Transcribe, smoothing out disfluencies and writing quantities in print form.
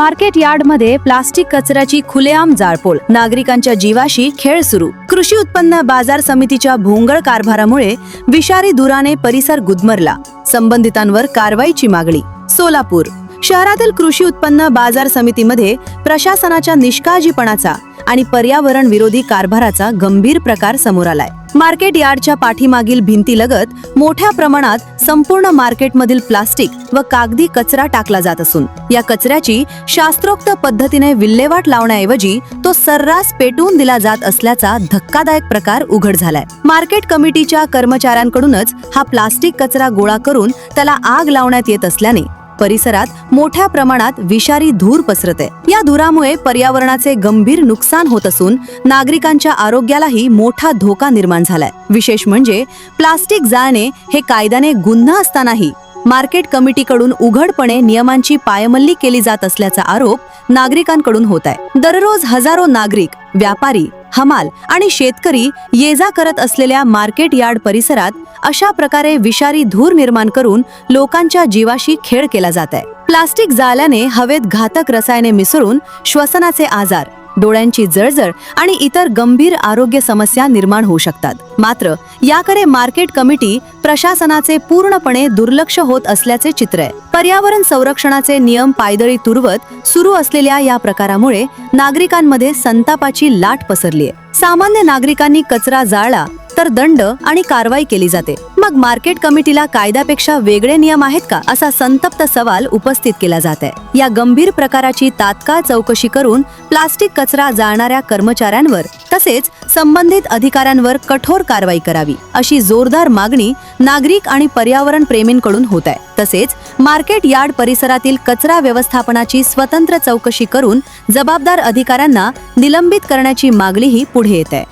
Market यार्डमध्ये plastic कचऱ्याची खुलेआम जाळपोळ, नागरिकांच्या जीवाशी खेळ सुरू। कृषी उत्पन्न बाजार समितीच्या भोंगळ कारभारामुळे विषारी धुराने परिसर गुदमरला, संबंधितांवर कारवाईची मागणी। सोलापूर शहरातील कृषी उत्पन्न बाजार समितीमध्ये प्रशासनाच्या निष्काळजीपणाचा आणि पर्यावरण विरोधी कारभाराचा गंभीर प्रकार समोर आलाय। मार्केट यार्डच्या पाठीमागील भिंतीलगत मोठ्या प्रमाणात संपूर्ण मार्केटमधील प्लास्टिक व कागदी कचरा टाकला जात असून या कचऱ्याची शास्त्रोक्त पद्धतीने विल्हेवाट लावण्याऐवजी तो सर्रास पेटवून दिला जात असल्याचा धक्कादायक प्रकार उघड झालाय। मार्केट कमिटीच्या कर्मचाऱ्यांकडूनच हा प्लास्टिक कचरा गोळा करून त्याला आग लावण्यात येत असल्याने परिसरात मोठ्या प्रमाणात विषारी धूर पसरते। या धुरामुळे पर्यावरणाचे गंभीर नुकसान होत असून नागरिकांच्या आरोग्यालाही मोठा धोका निर्माण झालाय। विशेष म्हणजे प्लास्टिक जाळणे हे कायद्याने गुन्हा असतानाही मार्केट कमिटीकडून उघडपणे नियमांची पायमल्ली केली जात असल्याचा आरोप नागरिकांकडून होत आहे। दररोज हजारो नागरिक, व्यापारी, हमाल आणि शेतकरी ये-जा करत असलेल्या मार्केट यार्ड परिसरात अशा प्रकारे विषारी धूर निर्माण करून लोकांच्या जीवाशी खेळ केला जात आहे। प्लास्टिक जाळल्याने हवेत घातक रसायने मिसळून श्वसनाचे आजार, डोळ्यांची जळजळ आणि इतर गंभीर आरोग्य समस्या निर्माण होऊ शकतात। मात्र याकडे मार्केट कमिटी प्रशासनाचे पूर्णपणे दुर्लक्ष होत असल्याचे चित्र आहे। पर्यावरण संरक्षणाचे नियम पायदळी तुडवत सुरू असलेल्या या प्रकारामुळे नागरिकांमध्ये संतापाची लाट पसरली आहे। सामान्य नागरिकांनी कचरा जाळला तर दंड आणि कारवाई केली जाते, मग मार्केट कमिटीला कायद्यापेक्षा वेगळे नियम आहेत का, असा संतप्त सवाल उपस्थित केला जात आहे। या गंभीर प्रकाराची तात्काळ चौकशी करून प्लास्टिक कचरा जाळणाऱ्या कर्मचाऱ्यांवर तसेच संबंधित अधिकाऱ्यांवर कठोर कारवाई करावी, अशी जोरदार मागणी नागरिक आणि पर्यावरण प्रेमींकडून होत आहे। तसेच मार्केट यार्ड परिसरातील कचरा व्यवस्थापनाची स्वतंत्र चौकशी करून जबाबदार अधिकाऱ्यांना निलंबित करण्याची मागणीही पुढे येत आहे।